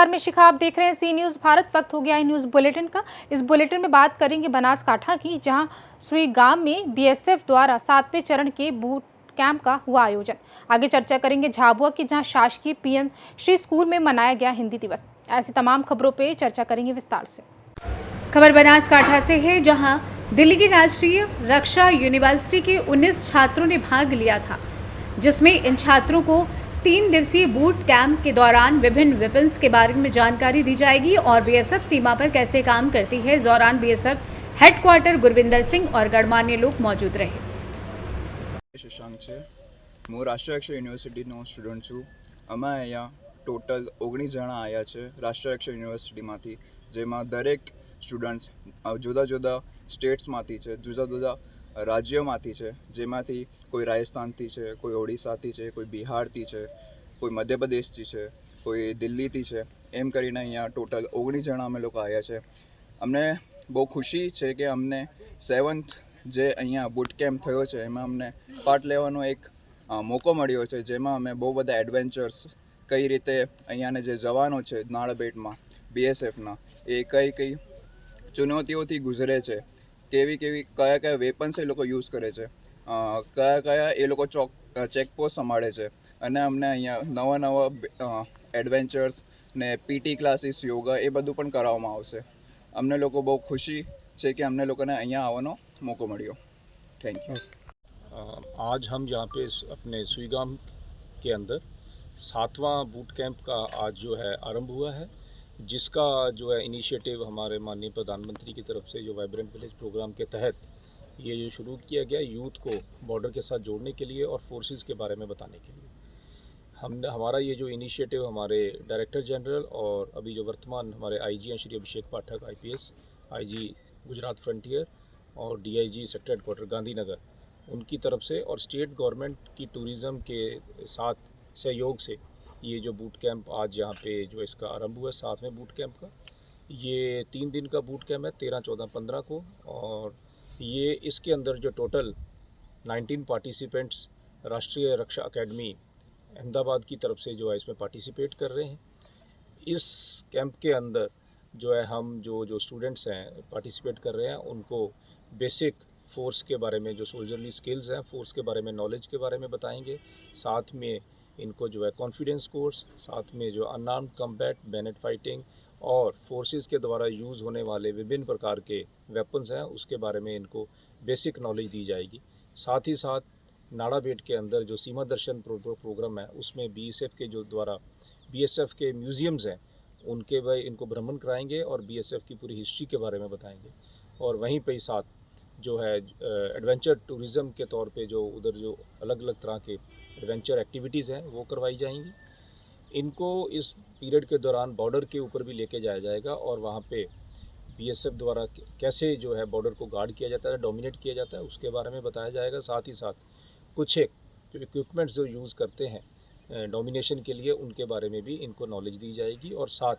नमस्कार, मैं शिखा। आप देख रहे हैं सी न्यूज़ भारत। वक्त हो गया है न्यूज़ बुलेटिन का। इस बुलेटिन में बात करेंगे बनासकांठा की, जहां सुईगाम में बीएसएफ द्वारा 7वें चरण के बूट कैंप का हुआ आयोजन। आगे चर्चा करेंगे झाबुआ की, जहां शासकीय पीएम श्री स्कूल में मनाया गया हिंदी दिवस। ऐसी तमाम खबरों पर चर्चा करेंगे विस्तार से। खबर बनासकांठा से है, जहां दिल्ली की राष्ट्रीय रक्षा यूनिवर्सिटी के 19 छात्रों ने भाग लिया था, जिसमें इन छात्रों को 3 दिवसीय बूट कैंप के दौरान विभिन्न वेपन्स के बारे में जानकारी दी जाएगी और बीएसएफ सीमा पर कैसे काम करती है। इस दौरान बीएसएफ हेडक्वार्टर गुरविंदर सिंह और गणमान्य लोग मौजूद रहे। शशांक है, હું રાષ્ટ્રીય રક્ષા યુનિવર્સિટીનો સ્ટુડન્ટ છું। અમે અહીંયા ટોટલ 19 જણા આવ્યા છે રાષ્ટ્રીય રક્ષા યુનિવર્સિટીમાંથી, જેમાં દરેક સ્ટુડન્ટ્સ જુદા જુદા સ્ટેટ્સમાંથી છે, જુદા જુદા રાજ્યોમાંથી છે, જેમાંથી કોઈ રાજસ્થાનથી છે, કોઈ ઓડિશાથી છે, કોઈ બિહારથી છે, કોઈ મધ્યપ્રદેશથી છે, કોઈ દિલ્હીથી છે। એમ કરીને અહીંયા ટોટલ 19 જણા અમે લોકો આવ્યા છે। અમને બહુ ખુશી છે કે અમને 7th જે અહીંયા બૂટ કેમ્પ થયો છે એમાં અમને પાર્ટ લેવાનો એક મોકો મળ્યો છે, જેમાં અમે બહુ બધા એડવેન્ચર્સ કઈ રીતે અહીંયાના જે જવાનો છે નાળાબેટમાં બીએસએફના, એ કઈ કઈ ચુનૌતીઓથી ગુજરે છે, કેવી કેવી કયા કયા વેપન્સ એ લોકો યુઝ કરે છે, કયા કયા એ લોકો ચેકપોસ્ટ સંભાળે છે, અને અમને અહીંયા નવા નવા એડવેન્ચર્સ ને પીટી ક્લાસીસ, યોગા એ બધું પણ કરાવવામાં આવશે। અમને લોકો બહુ ખુશી છે કે અમને લોકોને અહીંયા આવવાનો मौका मिलियो। Thank you. आज हम यहाँ पे अपने सुईगाम के अंदर 7वां बूट कैंप का आज जो है आरंभ हुआ है, जिसका जो है इनिशिएटिव हमारे माननीय प्रधानमंत्री की तरफ से जो वाइब्रेंट विलेज प्रोग्राम के तहत ये जो शुरू किया गया यूथ को बॉर्डर के साथ जोड़ने के लिए और फोर्सेस के बारे में बताने के लिए। हमारा ये जो इनिशिएटिव हमारे डायरेक्टर जनरल और अभी जो वर्तमान हमारे आईजी हैं श्री अभिषेक पाठक आईपीएस, आईजी गुजरात फ्रंटियर और डीआईजी सेक्टर हेडक्वार्टर गांधीनगर, उनकी तरफ से और स्टेट गवर्नमेंट की टूरिज़्म के साथ सहयोग से ये जो बूट कैंप आज यहाँ पे जो इसका आरंभ हुआ है 7वें बूट कैंप का। ये 3 दिन का बूट कैंप है, 13, 14, 15 को, और ये इसके अंदर जो टोटल 19 पार्टिसिपेंट्स राष्ट्रीय रक्षा अकेडमी अहमदाबाद की तरफ से जो है इसमें पार्टिसिपेट कर रहे हैं। इस कैंप के अंदर जो है हम जो स्टूडेंट्स हैं पार्टिसिपेट कर रहे हैं, उनको बेसिक फोर्स के बारे में, जो सोल्जरली स्किल्स हैं, फोर्स के बारे में, नॉलेज के बारे में बताएंगे। साथ में इनको जो है कॉन्फिडेंस कोर्स, साथ में जो अनआर्म्ड कम्बैट, बैनेट फाइटिंग और फोर्सेस के द्वारा यूज़ होने वाले विभिन्न प्रकार के वेपन्स हैं, उसके बारे में इनको बेसिक नॉलेज दी जाएगी। साथ ही साथ नाड़ाबेट के अंदर जो सीमा दर्शन प्रोग्राम है, उसमें बीएसएफ के जो द्वारा बीएसएफ के म्यूज़ियम्स हैं उनके वह इनको भ्रमण कराएंगे और बीएसएफ की पूरी हिस्ट्री के बारे में बताएंगे। और वहीं पे साथ जो है एडवेंचर टूरिज़्म के तौर पे जो उधर जो अलग अलग तरह के एडवेंचर एक्टिविटीज़ हैं वो करवाई जाएंगी। इनको इस पीरियड के दौरान बॉर्डर के ऊपर भी लेके जाया जाएगा और वहाँ पे बीएसएफ द्वारा कैसे जो है बॉर्डर को गार्ड किया जाता है, डोमिनेट किया जाता है, उसके बारे में बताया जाएगा। साथ ही साथ कुछ एक जो इक्विपमेंट्स जो यूज़ करते हैं डोमिनेशन के लिए, उनके बारे में भी इनको नॉलेज दी जाएगी। और साथ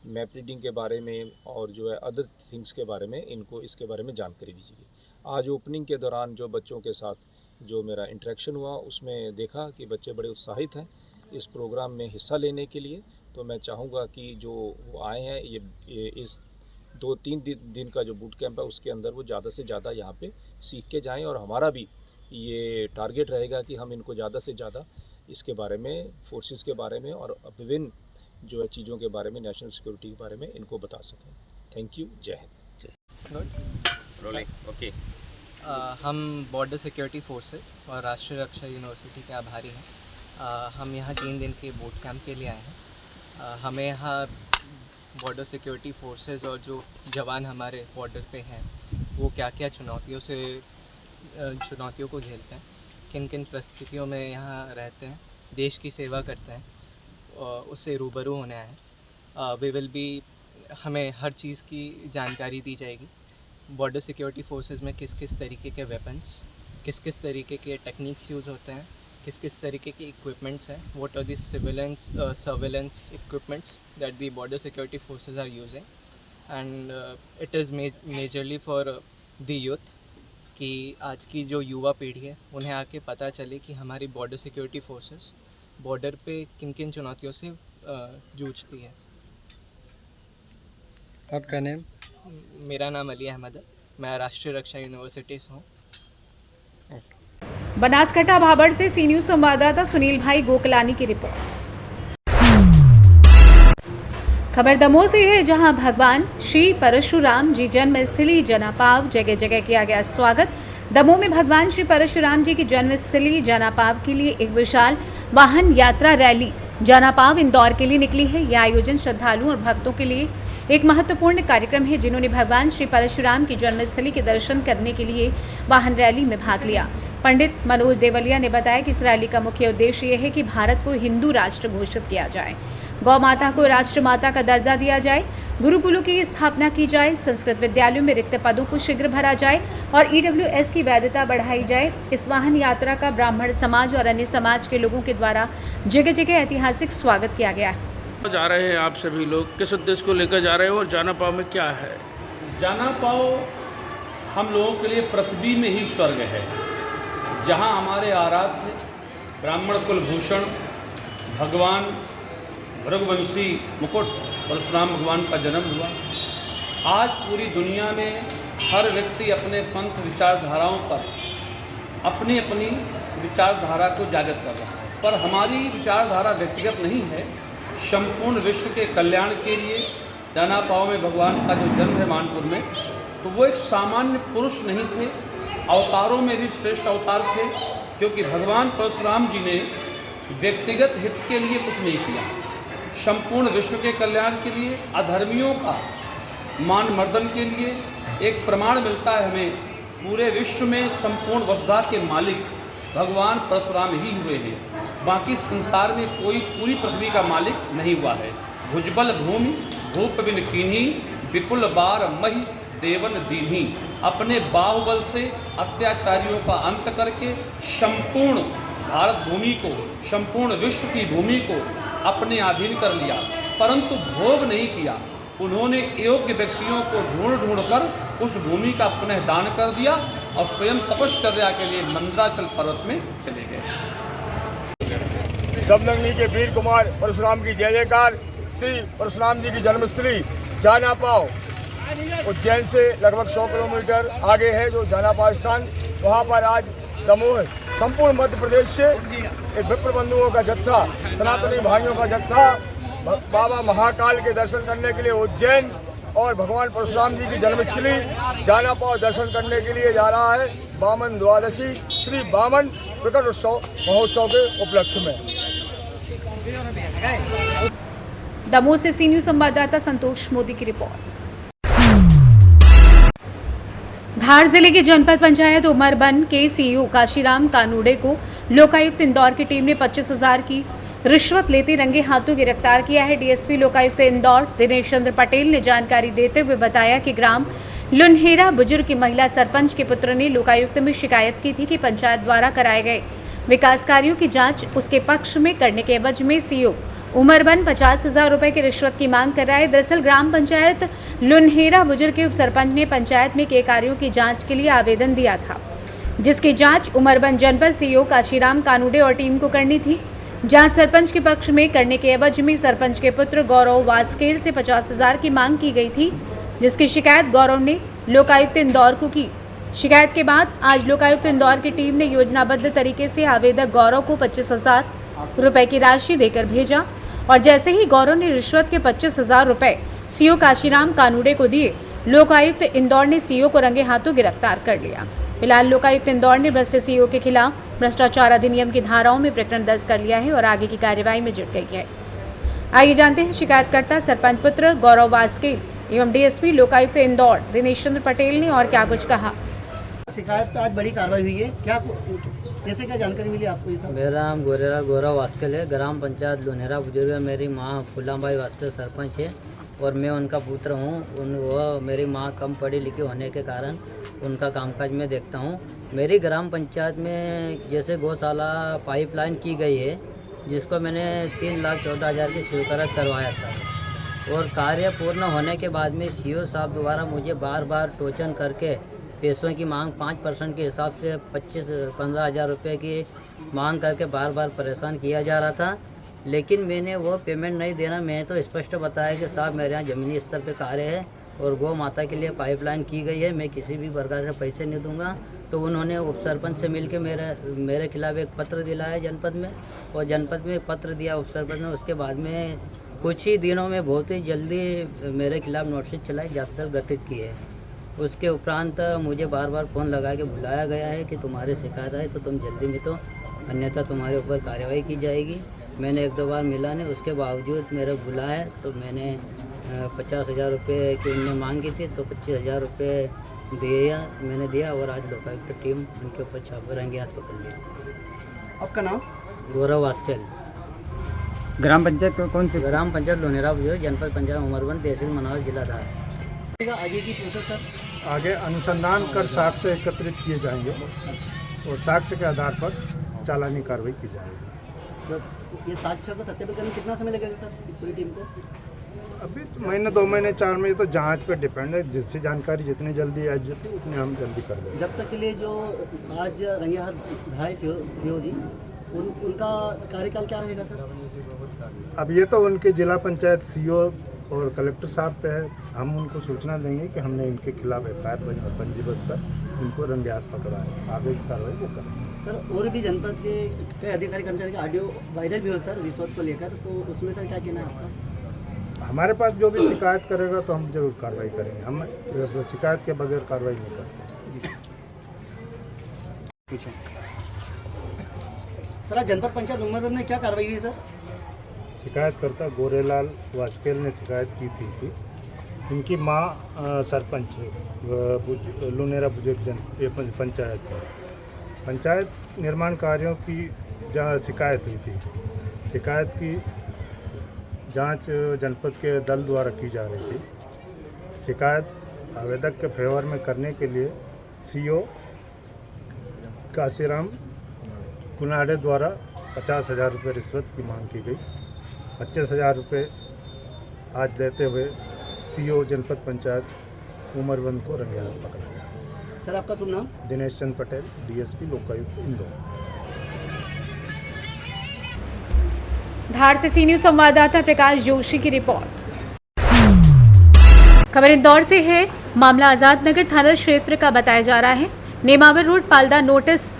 मैप रीडिंग के बारे में और जो है अदर थिंग्स के बारे में इनको इसके बारे में जानकारी दी जाएगी। आज ओपनिंग के दौरान जो बच्चों के साथ जो मेरा इंटरेक्शन हुआ, उसमें देखा कि बच्चे बड़े उत्साहित हैं इस प्रोग्राम में हिस्सा लेने के लिए। तो मैं चाहूँगा कि जो वो आए हैं ये इस 2-3 दिन का जो बूट कैंप है उसके अंदर वो ज़्यादा से ज़्यादा यहाँ पे सीख के जाएँ। और हमारा भी ये टारगेट रहेगा कि हम इनको ज़्यादा से ज़्यादा इसके बारे में, फोर्सेस के बारे में और विभिन्न जो है चीज़ों के बारे में, नेशनल सिक्योरिटी के बारे में इनको बता सकें। Thank you. जय हिंद। ओके। हम बॉर्डर सिक्योरिटी फोर्सेस और राष्ट्रीय रक्षा यूनिवर्सिटी के आभारी हैं। हम यहाँ 3 दिन के बूट कैंप के लिए आए हैं। हमें यहाँ बॉर्डर सिक्योरिटी फोर्सेस और जो जवान हमारे बॉर्डर पे हैं वो क्या क्या चुनौतियों को झेलते हैं, किन किन परिस्थितियों में यहाँ रहते हैं, देश की सेवा करते हैं, उससे रूबरू होने आए। हमें हर चीज़ की जानकारी दी जाएगी। बॉर्डर सिक्योरिटी फोर्सेस में किस किस तरीके के वेपन्स, किस किस तरीके के टेक्निक्स यूज़ होते हैं, किस किस तरीके के इक्विपमेंट्स हैं, what are the surveillance equipments that the border security forces are using, and it is majorly for the youth, कि आज की जो युवा पीढ़ी है उन्हें आके पता चले कि हमारी बॉर्डर सिक्योरिटी फोर्सेस बॉर्डर पे किन किन चुनौतियों से जूझती है। आपका नेम? मेरा नाम अली अहमद है, मैं राष्ट्रीय रक्षा यूनिवर्सिटी से हूँ। बनासकांठा भाबड़ से सी न्यूज़ संवाददाता सुनील भाई गोकलानी की रिपोर्ट। खबर दमोह से है, जहां भगवान श्री परशुराम जी जन्मस्थली जनापाव जगह जगह किया गया स्वागत। दमोह में भगवान श्री परशुराम जी की जन्मस्थली जनापाव के लिए एक विशाल वाहन यात्रा रैली जनापाव इंदौर के लिए निकली है। यह आयोजन श्रद्धालुओं और भक्तों के लिए एक महत्वपूर्ण कार्यक्रम है, जिन्होंने भगवान श्री परशुराम की जन्मस्थली के दर्शन करने के लिए वाहन रैली में भाग लिया। पंडित मनोज देवलिया ने बताया कि इस रैली का मुख्य उद्देश्य यह है कि भारत को हिंदू राष्ट्र घोषित किया जाए, गौ माता को राष्ट्र माता का दर्जा दिया जाए, गुरुकुलों की स्थापना की जाए, संस्कृत विद्यालयों में रिक्त पदों को शीघ्र भरा जाए और ईडब्ल्यूएस की वैधता बढ़ाई जाए। इस वाहन यात्रा का ब्राह्मण समाज और अन्य समाज के लोगों के द्वारा जगह जगह ऐतिहासिक स्वागत किया गया है। जा रहे हैं आप सभी लोग, किस उद्देश्य को लेकर जा रहे हैं और जाना पाव में क्या है? जाना पाव हम लोगों के लिए पृथ्वी में ही स्वर्ग है, जहाँ हमारे आराध्य ब्राह्मण कुलभूषण भगवान भृगुवंशी मुकुट परशुराम भगवान का जन्म हुआ। आज पूरी दुनिया में हर व्यक्ति अपने पंथ विचारधाराओं पर अपनी अपनी विचारधारा को जागृत कर रहा है, पर हमारी विचारधारा व्यक्तिगत नहीं है, संपूर्ण विश्व के कल्याण के लिए। जाना पाव में भगवान का जो जन्म है मानपुर में, तो वो एक सामान्य पुरुष नहीं थे, अवतारों में भी श्रेष्ठ अवतार थे, क्योंकि भगवान परशुराम जी ने व्यक्तिगत हित के लिए कुछ नहीं किया, संपूर्ण विश्व के कल्याण के लिए, अधर्मियों का मान मर्दन के लिए। एक प्रमाण मिलता है हमें, पूरे विश्व में संपूर्ण वसुधा के मालिक भगवान परशुराम ही हुए हैं, बाकी संसार में कोई पूरी पृथ्वी का मालिक नहीं हुआ है। भुजबल भूमि भूप बिन कीन्ही, विपुल बार मही देवन दीन्ही। अपने बाहुबल से अत्याचारियों का अंत करके संपूर्ण भारत भूमि को, संपूर्ण विश्व की भूमि को अपने अधीन कर लिया, परंतु भोग नहीं किया। उन्होंने योग्य व्यक्तियों को ढूंढ कर उस भूमि का पुनः दान कर दिया और स्वयं तपश्चर्या के लिए मंदराचल पर्वत में चले गए। दमदंगनी के वीर कुमार परशुराम की जय जयकार। श्री परशुराम जी की जन्मस्थली जाना पाव उज्जैन से लगभग 100 किलोमीटर आगे है जो जाना पाव स्थान। वहाँ पर आज दमोह संपूर्ण मध्य प्रदेश से एक विप्र बंधुओं का जत्था, सनातनी भाइयों का जत्था बाबा महाकाल के दर्शन करने के लिए उज्जैन और भगवान परशुराम जी की जन्मस्थली जाना पाव दर्शन करने के लिए जा रहा है। वामन द्वादशी श्री वामन प्रकट उत्सव महोत्सव के उपलक्ष्य में। दमोह से सी न्यूज़ संवाददाता संतोष मोदी की रिपोर्ट। धार जिले के जनपद पंचायत उमरबन के सीईओ काशीराम कानूड़े को लोकायुक्त इंदौर की टीम ने 25,000 की रिश्वत लेते रंगे हाथों गिरफ्तार किया है। डीएसपी लोकायुक्त इंदौर दिनेश चंद्र पटेल ने जानकारी देते हुए बताया कि ग्राम लुनहेरा बुजुर्ग की महिला सरपंच के पुत्र ने लोकायुक्त में शिकायत की थी कि पंचायत द्वारा कराए गए विकास कार्यों की जांच उसके पक्ष में करने के एवज में सीईओ उमरबन 50,000 रुपए की रिश्वत की मांग कर रहा है। दरअसल ग्राम पंचायत लुनहेरा बुजुर्ग के उप सरपंच ने पंचायत में किए कार्यों की जांच के लिए आवेदन दिया था, जिसकी जांच उमरबन जनपद सीईओ काशीराम कानूड़े और टीम को करनी थी। जहां सरपंच के पक्ष में करने के एवज में सरपंच के पुत्र गौरव वास्केल से 50,000 की मांग की गई थी, जिसकी शिकायत गौरव ने लोकायुक्त इंदौर को की। शिकायत के बाद आज लोकायुक्त इंदौर की टीम ने योजनाबद्ध तरीके से आवेदक गौरव को 25,000 रुपए की राशि देकर भेजा और जैसे ही गौरव ने रिश्वत के 25,000 रुपए सीईओ काशीराम कानूड़े को दिए, लोकायुक्त इंदौर ने सीईओ को रंगे हाथों गिरफ्तार कर लिया। फिलहाल लोकायुक्त इंदौर ने भ्रष्ट सीईओ के खिलाफ भ्रष्टाचार अधिनियम की धाराओं में प्रकरण दर्ज कर लिया है और आगे की कार्यवाही में जुट गई है। आइए जानते हैं शिकायतकर्ता सरपंच पुत्र गौरव वास्केल एवं डीएसपी लोकायुक्त इंदौर दिनेश चंद्र पटेल ने और क्या कुछ कहा। शिकायत पे आज बड़ी कार्रवाई हुई है, क्या कैसे क्या जानकारी मिली आपको? ये सब मेरा नाम गौरव वास्केल है। ग्राम पंचायत लुनहेरा बुजुर्ग, मेरी माँ फुलाबाई वास्केल सरपंच है और मैं उनका पुत्र हूँ। वह मेरी माँ कम पढ़ी लिखी होने के कारण उनका कामकाज मैं देखता हूँ। मेरी ग्राम पंचायत में जैसे गौशाला पाइपलाइन की गई है, जिसको मैंने 3,14,000 की स्वीकृत करवाया था और कार्य पूर्ण होने के बाद में सीईओ साहब द्वारा मुझे बार बार टोचन करके पैसों की मांग 5% के हिसाब से 15,000 रुपये की मांग करके बार बार परेशान किया जा रहा था, लेकिन मैंने वो पेमेंट नहीं देना। मैं तो स्पष्ट बताया कि साहब मेरे यहाँ ज़मीनी स्तर पे कार्य है, और गौ माता के लिए पाइपलाइन की गई है, मैं किसी भी प्रकार से पैसे नहीं दूंगा। तो उन्होंने उप सरपंच से मिलकर मेरे खिलाफ एक पत्र दिलाया जनपद में, और जनपद में एक पत्र दिया उप सरपंच ने। उसके बाद में कुछ ही दिनों में बहुत ही जल्दी मेरे खिलाफ नोटिस चलाई जाकर गठित की है। उसके उपरांत मुझे बार बार फ़ोन लगा के बुलाया गया है कि तुम्हारी शिकायत है तो तुम जल्दी में तो, अन्यथा तुम्हारे ऊपर कार्रवाई की जाएगी। मैंने 1-2 बार मिला नहीं, उसके बावजूद मेरे बुलाया तो मैंने 50,000 रुपये की उनने मांग की थी, तो 25,000 रुपये मैंने दिया, और आज लोकायुक्त टीम उनके ऊपर छापे रंगे हाथ पकड़ लिया। आपका नाम? गौरव वास्केल। ग्राम पंचायत कौन सी? ग्राम पंचायत लोनेरा बुजुर्ग, जनपद पंचायत उमरबंद, तहसील मनोहर, जिला धार। आगे की प्रोसेस सर? आगे अनुसंधान कर साक्ष्य एकत्रित किए जाएंगे और साक्ष्य के आधार पर चालानी कार्रवाई की जाएगी। तो ये साक्ष्य को सत्यापित करने में कितना समय लगेगा सर पूरी टीम को? अभी तो महीने 2 महीने 4 महीने तो जांच पे डिपेंड है, जिससे जानकारी जितनी जल्दी आ जाती है उतनी हम जल्दी कर देंगे। जब तक के लिए जो आज रंगे हाथ धराए सीओ जी, उनका कार्यकाल क्या रहेगा सर? अब ये तो उनके जिला पंचायत सीओ और कलेक्टर साहब पे है, हम उनको सूचना देंगे कि हमने इनके खिलाफ FIR पंजीबद्ध कर इनको रंगे हाथ पकड़ा है, आगे की कार्रवाई वो करेंगे। सर और भी जनपद के कई अधिकारी कर्मचारी का ऑडियो वायरल भी हो सर रिश्वत को लेकर, तो उसमें सर क्या कहना है आपका? हमारे पास जो भी शिकायत करेगा तो हम जरूर कार्रवाई करेंगे, हम शिकायत के बगैर कार्रवाई नहीं करते। पीछे सर आज जनपद पंचायत उमरबंद में क्या कार्रवाई हुई सर? शिकायतकर्ता गोरेलाल वास्केल ने शिकायत की थी कि इनकी मां सरपंच लोनेरा बुजुर्ग पंचायत निर्माण कार्यों की जहां शिकायत हुई थी, शिकायत की जांच जनपद के दल द्वारा की जा रही थी। शिकायत आवेदक के फेवर में करने के लिए CO काशीराम कुनाडे द्वारा 50,000 रुपये रिश्वत की मांग की गई। 25,000 रुपये आज देते हुए CO जनपद पंचायत उमरबंद को रंगे हाथ पकड़ा गया। सर आपका शुभ नाम? दिनेश चंद पटेल, DSP लोकायुक्त इंदौर। धार से सी न्यूज़ संवाददाता प्रकाश जोशी की रिपोर्ट। खबर इंदौर से है। मामला आजाद नगर थाना क्षेत्र का बताया जा रहा है। नेमावर रोड पालदा नोटिस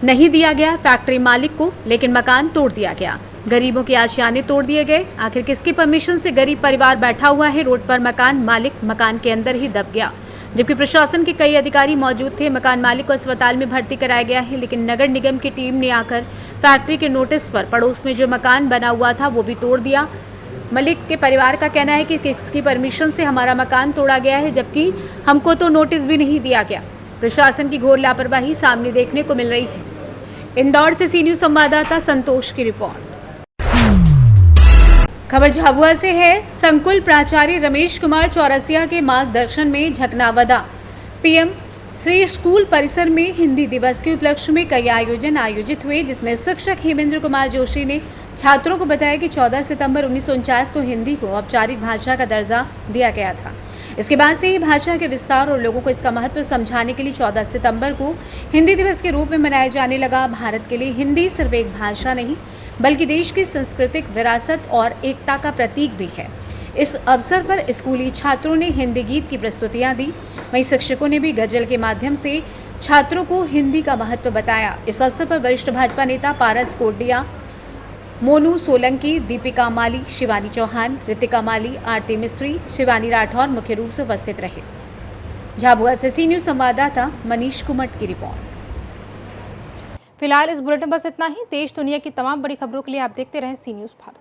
नहीं दिया गया फैक्ट्री मालिक को, लेकिन मकान तोड़ दिया गया। गरीबों के आशियाने तोड़ दिए गए। आखिर किसकी परमिशन से गरीब परिवार बैठा हुआ है रोड पर? मकान मालिक मकान के अंदर ही दब गया, जबकि प्रशासन के कई अधिकारी मौजूद थे। मकान मालिक को अस्पताल में भर्ती कराया गया है, लेकिन नगर निगम की टीम ने आकर फैक्ट्री के नोटिस पर पड़ोस में जो मकान बना हुआ था वो भी तोड़ दिया। मलिक के परिवार का कहना है कि किसकी परमिशन से हमारा मकान तोड़ा गया है, जबकि हमको तो नोटिस भी नहीं दिया गया। प्रशासन की घोर लापरवाही सामने देखने को मिल रही है। इंदौर से सी न्यूज़ संवाददाता संतोष की रिपोर्ट। खबर झाबुआ से है। संकुल प्राचार्य रमेश कुमार चौरसिया के मार्गदर्शन में झकनावदा PM श्री स्कूल परिसर में हिंदी दिवस के उपलक्ष्य में कई आयोजन आयोजित हुए, जिसमें शिक्षक हेमेंद्र कुमार जोशी ने छात्रों को बताया कि 14 सितंबर 1949 को हिंदी को औपचारिक भाषा का दर्जा दिया गया था। इसके बाद से ही भाषा के विस्तार और लोगों को इसका महत्व समझाने के लिए 14 सितंबर को हिंदी दिवस के रूप में मनाया जाने लगा। भारत के लिए हिंदी सिर्फ एक भाषा नहीं, बल्कि देश की सांस्कृतिक विरासत और एकता का प्रतीक भी है। इस अवसर पर स्कूली छात्रों ने हिंदी गीत की प्रस्तुतियां दी। वहीं शिक्षकों ने भी गजल के माध्यम से छात्रों को हिंदी का महत्व बताया। इस अवसर पर वरिष्ठ भाजपा नेता पारस कोडिया, मोनू सोलंकी, दीपिका माली, शिवानी चौहान, रितिका माली, आरती मिस्त्री, शिवानी राठौर मुख्य रूप से उपस्थित रहे। झाबुआ से सी न्यूज़ संवाददाता मनीष कुमट की रिपोर्ट। फिलहाल इस बुलेटिन बस इतना ही। देश दुनिया की तमाम बड़ी खबरों के लिए आप देखते रहें सी न्यूज़ भारत।